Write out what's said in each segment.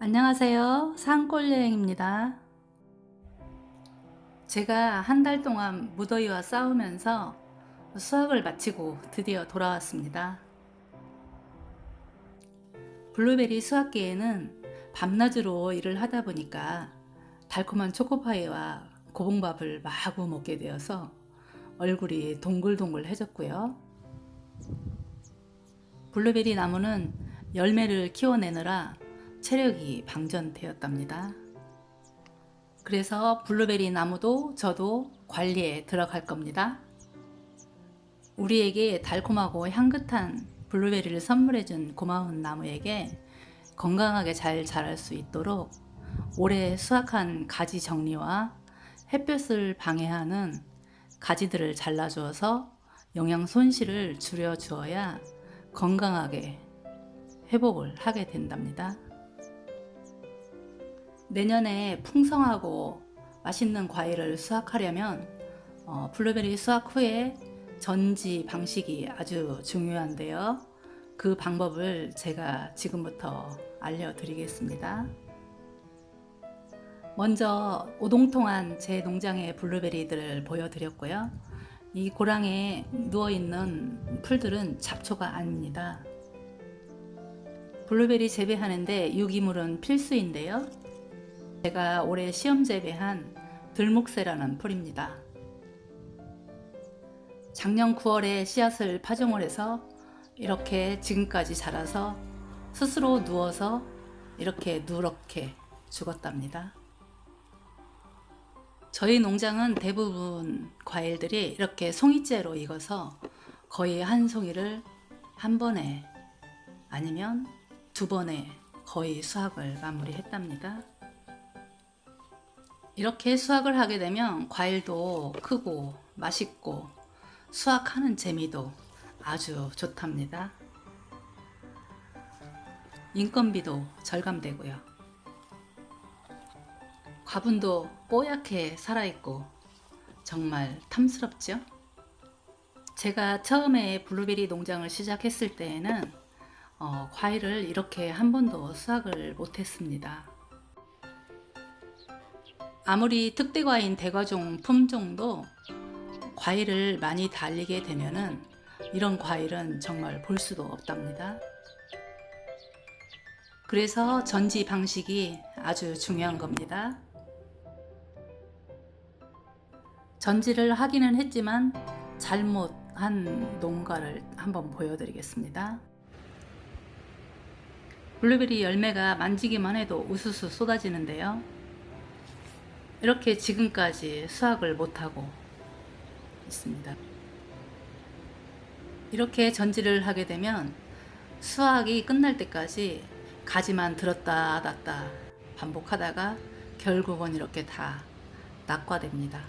안녕하세요. 산골여행입니다. 제가 한 달 동안 무더위와 싸우면서 수학을 마치고 드디어 돌아왔습니다. 블루베리 수확기에는 밤낮으로 일을 하다 보니까 달콤한 초코파이와 고봉밥을 마구 먹게 되어서 얼굴이 동글동글해졌고요. 블루베리 나무는 열매를 키워내느라 체력이 방전되었답니다. 그래서 블루베리 나무도 저도 관리에 들어갈 겁니다. 우리에게 달콤하고 향긋한 블루베리를 선물해준 고마운 나무에게 건강하게 잘 자랄 수 있도록 올해 수확한 가지 정리와 햇볕을 방해하는 가지들을 잘라주어서 영양 손실을 줄여주어야 건강하게 회복을 하게 된답니다. 내년에 풍성하고 맛있는 과일을 수확하려면 블루베리 수확 후에 전지 방식이 아주 중요한데요. 그 방법을 제가 지금부터 알려드리겠습니다. 먼저 오동통한 제 농장의 블루베리들을 보여드렸고요. 이 고랑에 누워있는 풀들은 잡초가 아닙니다. 블루베리 재배하는데 유기물은 필수인데요. 제가 올해 시험 재배한 들목새라는 풀입니다. 작년 9월에 씨앗을 파종을 해서 이렇게 지금까지 자라서 스스로 누워서 이렇게 누렇게 죽었답니다. 저희 농장은 대부분 과일들이 이렇게 송이째로 익어서 거의 한 송이를 한 번에 아니면 두 번에 거의 수확을 마무리했답니다. 이렇게 수확을 하게 되면 과일도 크고 맛있고 수확하는 재미도 아주 좋답니다. 인건비도 절감되고요. 과분도 뽀얗게 살아있고 정말 탐스럽죠? 제가 처음에 블루베리 농장을 시작했을 때에는 과일을 이렇게 한 번도 수확을 못했습니다. 아무리 특대과인 대과종 품종도 과일을 많이 달리게 되면은 이런 과일은 정말 볼 수도 없답니다. 그래서 전지 방식이 아주 중요한 겁니다. 전지를 하기는 했지만 잘못한 농가를 한번 보여드리겠습니다. 블루베리 열매가 만지기만 해도 우수수 쏟아지는데요. 이렇게 지금까지 수확을 못하고 있습니다. 이렇게 전지를 하게 되면 수확이 끝날 때까지 가지만 들었다 놨다 반복하다가 결국은 이렇게 다 낙과됩니다.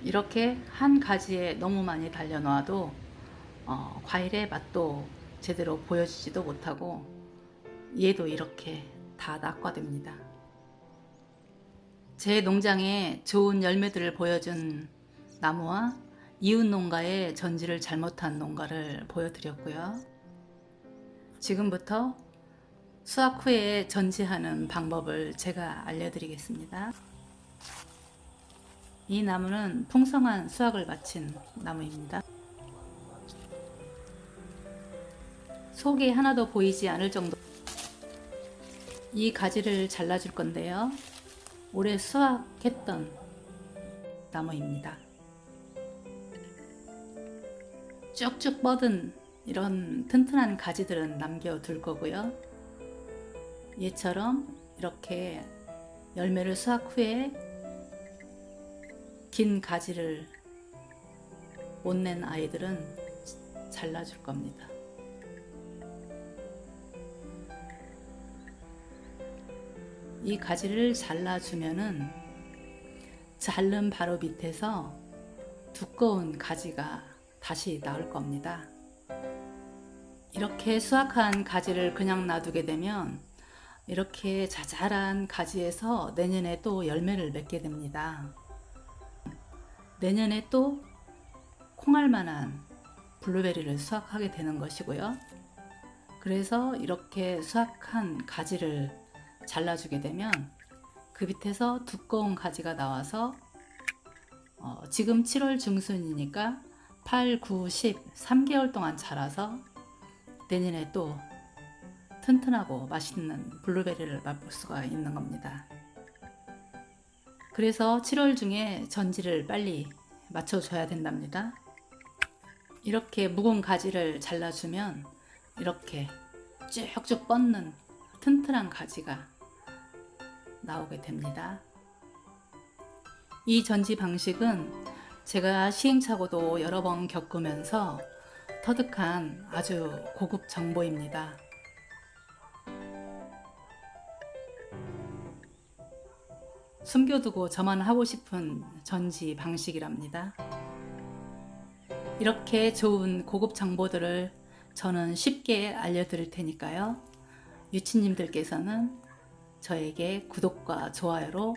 이렇게 한 가지에 너무 많이 달려놔도 과일의 맛도 제대로 보여주지도 못하고 얘도 이렇게 다 낙과됩니다. 제 농장에 좋은 열매들을 보여준 나무와 이웃 농가의 전지를 잘못한 농가를 보여드렸고요. 지금부터 수확 후에 전지하는 방법을 제가 알려드리겠습니다. 이 나무는 풍성한 수확을 마친 나무입니다. 속이 하나도 보이지 않을 정도 이 가지를 잘라줄 건데요. 올해 수확했던 나무입니다. 쭉쭉 뻗은 이런 튼튼한 가지들은 남겨둘 거고요. 얘처럼 이렇게 열매를 수확 후에 긴 가지를 못 낸 아이들은 잘라줄 겁니다. 이 가지를 잘라주면은 자른 바로 밑에서 두꺼운 가지가 다시 나올 겁니다. 이렇게 수확한 가지를 그냥 놔두게 되면 이렇게 자잘한 가지에서 내년에 또 열매를 맺게 됩니다. 내년에 또 콩알만한 블루베리를 수확하게 되는 것이고요. 그래서 이렇게 수확한 가지를 잘라주게 되면 그 밑에서 두꺼운 가지가 나와서 지금 7월 중순이니까 8, 9, 10, 3개월 동안 자라서 내년에 또 튼튼하고 맛있는 블루베리를 맛볼 수가 있는 겁니다. 그래서 7월 중에 전지를 빨리 맞춰줘야 된답니다. 이렇게 묵은 가지를 잘라주면 이렇게 쭉쭉 뻗는 튼튼한 가지가 나오게 됩니다. 이 전지 방식은 제가 시행착오도 여러 번 겪으면서 터득한 아주 고급 정보입니다. 숨겨두고 저만 하고 싶은 전지 방식이랍니다. 이렇게 좋은 고급 정보들을 저는 쉽게 알려드릴 테니까요. 유치님들께서는 저에게 구독과 좋아요로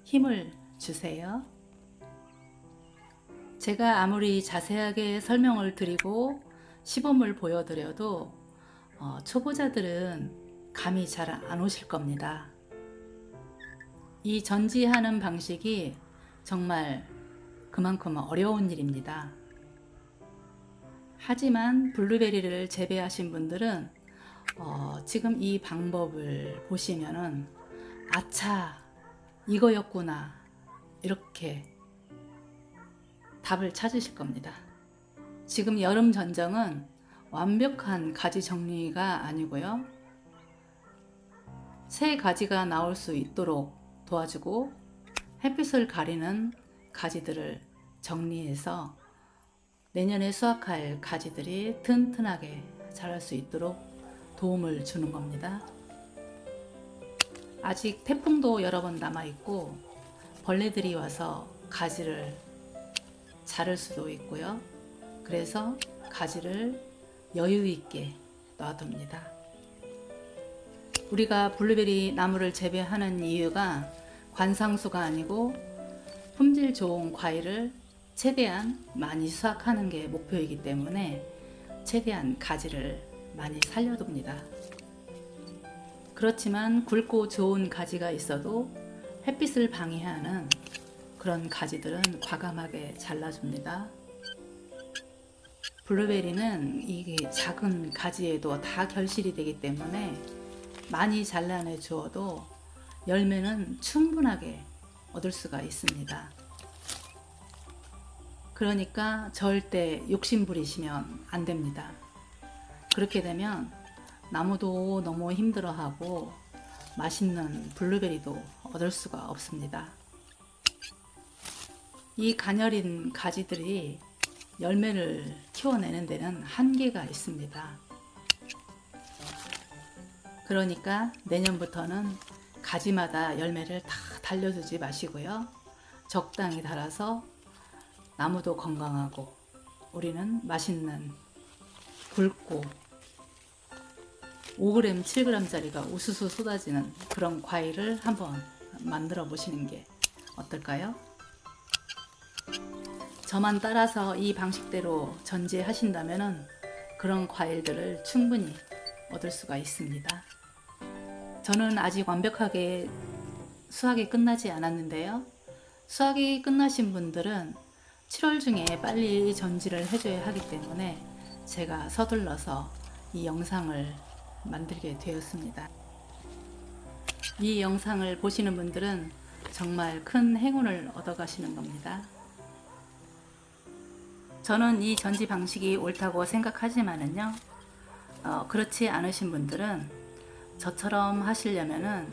힘을 주세요. 제가 아무리 자세하게 설명을 드리고 시범을 보여드려도 초보자들은 감이 잘 안 오실 겁니다. 이 전지하는 방식이 정말 그만큼 어려운 일입니다. 하지만 블루베리를 재배하신 분들은 지금 이 방법을 보시면은 아차 이거였구나 이렇게 답을 찾으실 겁니다. 지금 여름 전정은 완벽한 가지 정리가 아니고요. 새 가지가 나올 수 있도록 도와주고 햇빛을 가리는 가지들을 정리해서 내년에 수확할 가지들이 튼튼하게 자랄 수 있도록 도움을 주는 겁니다. 아직 태풍도 여러 번 남아있고 벌레들이 와서 가지를 자를 수도 있고요. 그래서 가지를 여유 있게 놔둡니다. 우리가 블루베리 나무를 재배하는 이유가 관상수가 아니고 품질 좋은 과일을 최대한 많이 수확하는 게 목표이기 때문에 최대한 가지를 많이 살려둡니다. 그렇지만 굵고 좋은 가지가 있어도 햇빛을 방해하는 그런 가지들은 과감하게 잘라줍니다. 블루베리는 이게 작은 가지에도 다 결실이 되기 때문에 많이 잘라내 주어도 열매는 충분하게 얻을 수가 있습니다. 그러니까 절대 욕심 부리시면 안 됩니다. 그렇게 되면 나무도 너무 힘들어하고 맛있는 블루베리도 얻을 수가 없습니다. 이 가녀린 가지들이 열매를 키워내는 데는 한계가 있습니다. 그러니까 내년부터는 가지마다 열매를 다 달려주지 마시고요. 적당히 달아서 나무도 건강하고 우리는 맛있는 굵고 5g, 7g짜리가 우수수 쏟아지는 그런 과일을 한번 만들어 보시는 게 어떨까요? 저만 따라서 이 방식대로 전지하신다면 그런 과일들을 충분히 얻을 수가 있습니다. 저는 아직 완벽하게 수확이 끝나지 않았는데요. 수확이 끝나신 분들은 7월 중에 빨리 전지를 해줘야 하기 때문에 제가 서둘러서 이 영상을 만들게 되었습니다. 이 영상을 보시는 분들은 정말 큰 행운을 얻어가시는 겁니다. 저는 이 전지 방식이 옳다고 생각하지만은요, 그렇지 않으신 분들은 저처럼 하시려면은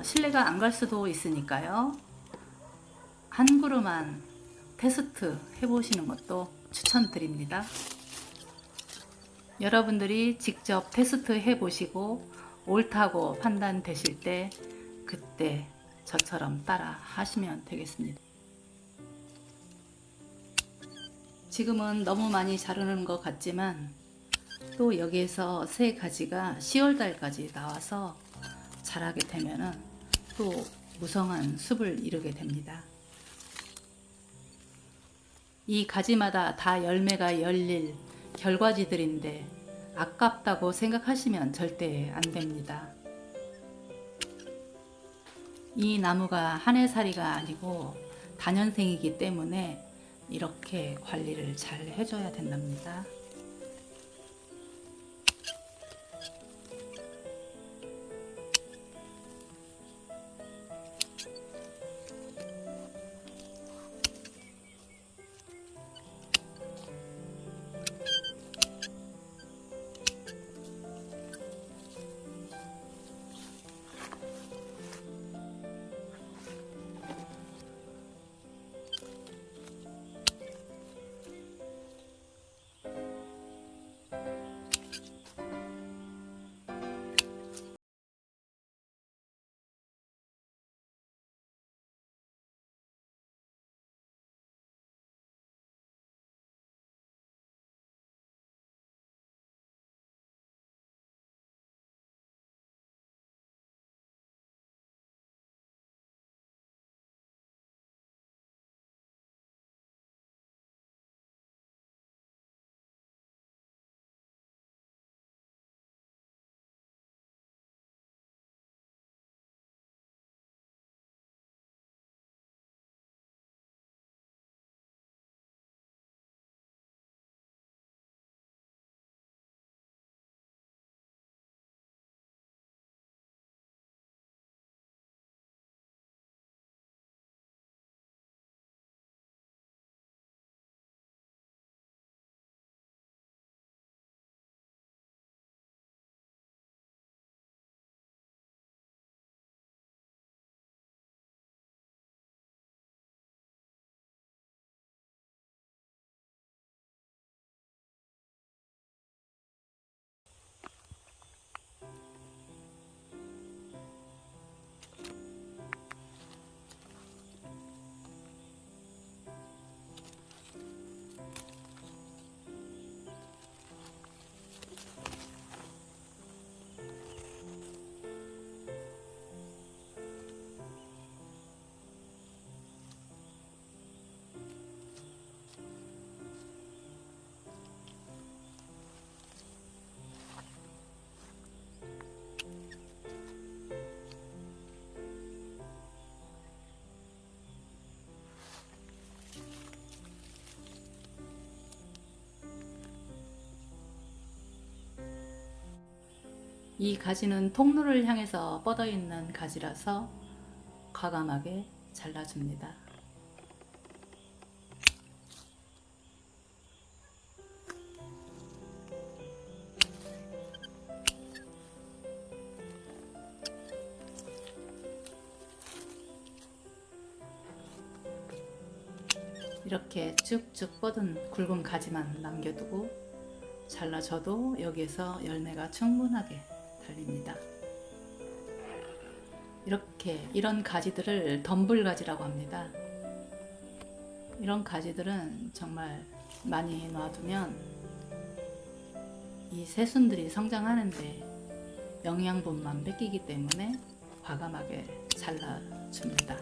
신뢰가 안 갈 수도 있으니까요. 한 그루만 테스트 해보시는 것도 추천드립니다. 여러분들이 직접 테스트 해보시고 옳다고 판단되실 때 그때 저처럼 따라 하시면 되겠습니다. 지금은 너무 많이 자르는 것 같지만 또 여기에서 새 가지가 10월 달까지 나와서 자라게 되면은 또 무성한 숲을 이루게 됩니다. 이 가지마다 다 열매가 열릴 결과지들인데 아깝다고 생각하시면 절대 안 됩니다. 이 나무가 한 해살이가 아니고 다년생이기 때문에 이렇게 관리를 잘 해줘야 된답니다. 이 가지는 통로를 향해서 뻗어 있는 가지라서 과감하게 잘라줍니다. 이렇게 쭉쭉 뻗은 굵은 가지만 남겨두고 잘라줘도 여기에서 열매가 충분하게 달립니다. 이런 가지들을 덤불가지라고 합니다. 이런 가지들은 정말 많이 놔두면 이 새순들이 성장하는데 영양분만 뺏기기 때문에 과감하게 잘라줍니다.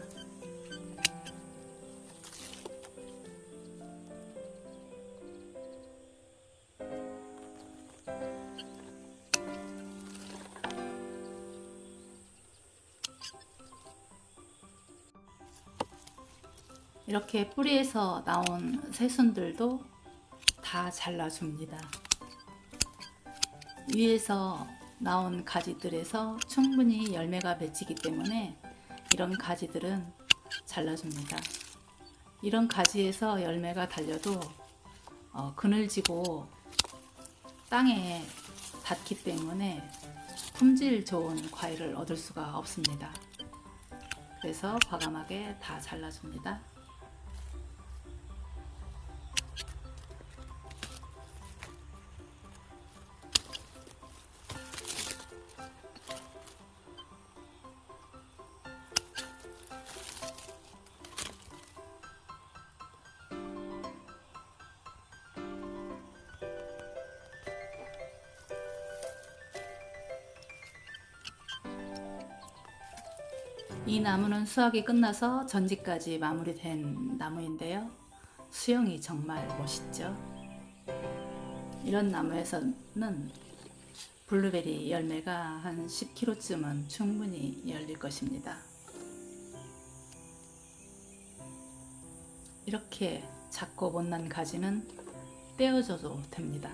이렇게 뿌리에서 나온 새순들도 다 잘라줍니다. 위에서 나온 가지들에서 충분히 열매가 맺히기 때문에 이런 가지들은 잘라줍니다. 이런 가지에서 열매가 달려도 그늘지고 땅에 닿기 때문에 품질 좋은 과일을 얻을 수가 없습니다. 그래서 과감하게 다 잘라줍니다. 이 나무는 수확이 끝나서 전지까지 마무리된 나무인데요. 수영이 정말 멋있죠. 이런 나무에서는 블루베리 열매가 한 10kg쯤은 충분히 열릴 것입니다. 이렇게 작고 못난 가지는 떼어줘도 됩니다.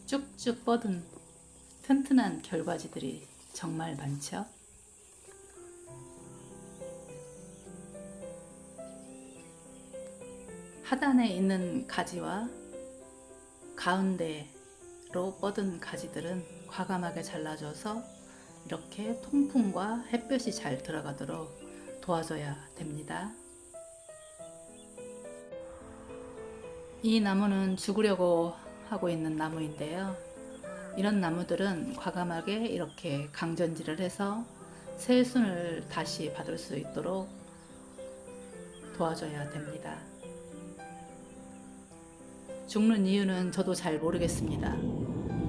쭉쭉 뻗은 튼튼한 결과지들이 정말 많죠. 하단에 있는 가지와 가운데로 뻗은 가지들은 과감하게 잘라줘서 이렇게 통풍과 햇볕이 잘 들어가도록 도와줘야 됩니다. 이 나무는 죽으려고 하고 있는 나무인데요. 이런 나무들은 과감하게 이렇게 강전지를 해서 새순을 다시 받을 수 있도록 도와줘야 됩니다. 죽는 이유는 저도 잘 모르겠습니다.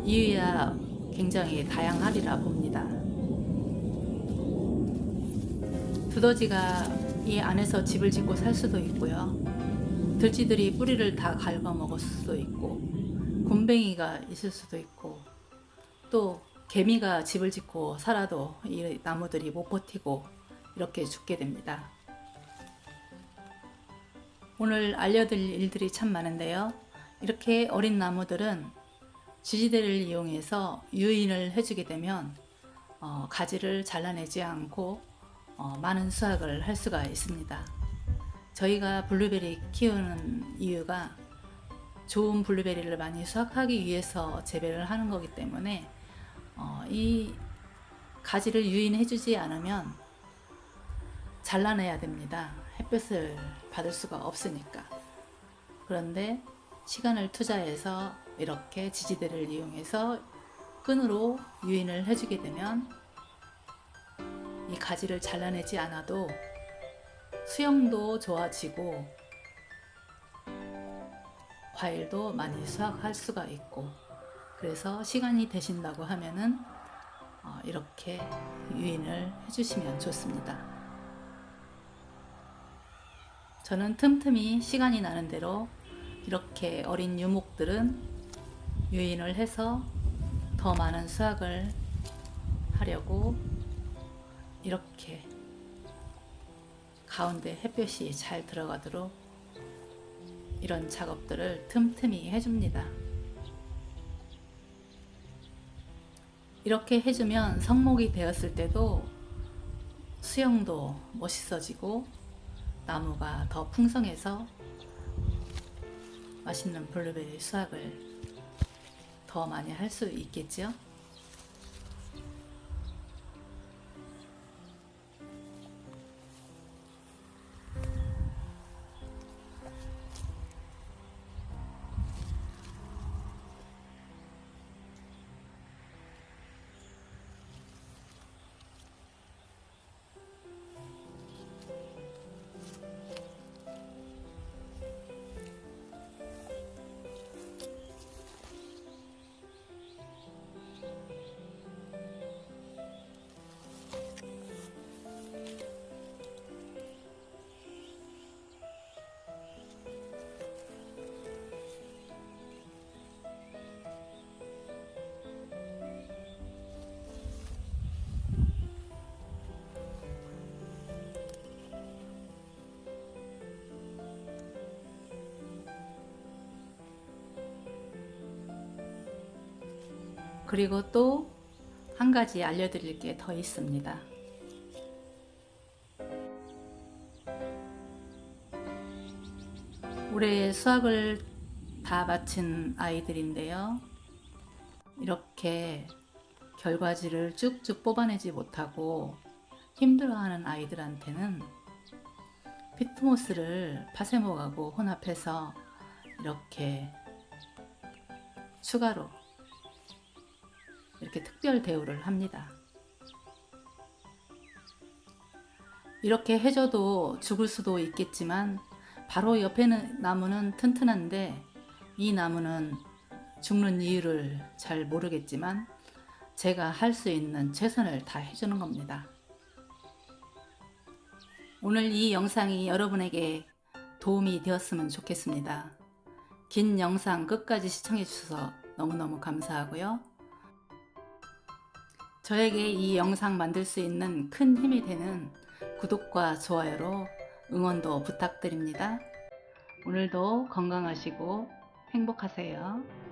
이유야 굉장히 다양하리라 봅니다. 두더지가 이 안에서 집을 짓고 살 수도 있고요. 들쥐들이 뿌리를 다 갉아먹을 수도 있고, 곰뱅이가 있을 수도 있고, 또 개미가 집을 짓고 살아도 이 나무들이 못 버티고 이렇게 죽게 됩니다. 오늘 알려드릴 일들이 참 많은데요. 이렇게 어린 나무들은 지지대를 이용해서 유인을 해주게 되면 가지를 잘라내지 않고 많은 수확을 할 수가 있습니다. 저희가 블루베리 키우는 이유가 좋은 블루베리를 많이 수확하기 위해서 재배를 하는 거기 때문에 이 가지를 유인해주지 않으면 잘라내야 됩니다. 햇볕을 받을 수가 없으니까. 그런데 시간을 투자해서 이렇게 지지대를 이용해서 끈으로 유인을 해주게 되면 이 가지를 잘라내지 않아도 수영도 좋아지고 과일도 많이 수확할 수가 있고, 그래서 시간이 되신다고 하면은 이렇게 유인을 해주시면 좋습니다. 저는 틈틈이 시간이 나는 대로 이렇게 어린 유목들은 유인을 해서 더 많은 수확을 하려고 이렇게 가운데 햇볕이 잘 들어가도록 이런 작업들을 틈틈이 해줍니다. 이렇게 해주면 성목이 되었을 때도 수영도 멋있어지고 나무가 더 풍성해서 맛있는 블루베리 수확을 더 많이 할 수 있겠죠. 그리고 또 한 가지 알려드릴 게 더 있습니다. 올해 수학을 다 마친 아이들인데요. 이렇게 결과지를 쭉쭉 뽑아내지 못하고 힘들어하는 아이들한테는 피트모스를 파세목하고 혼합해서 이렇게 추가로 이렇게 특별 대우를 합니다. 이렇게 해줘도 죽을 수도 있겠지만 바로 옆에 나무는 튼튼한데 이 나무는 죽는 이유를 잘 모르겠지만 제가 할 수 있는 최선을 다 해주는 겁니다. 오늘 이 영상이 여러분에게 도움이 되었으면 좋겠습니다. 긴 영상 끝까지 시청해 주셔서 너무너무 감사하고요. 저에게 이 영상 만들 수 있는 큰 힘이 되는 구독과 좋아요로 응원도 부탁드립니다. 오늘도 건강하시고 행복하세요.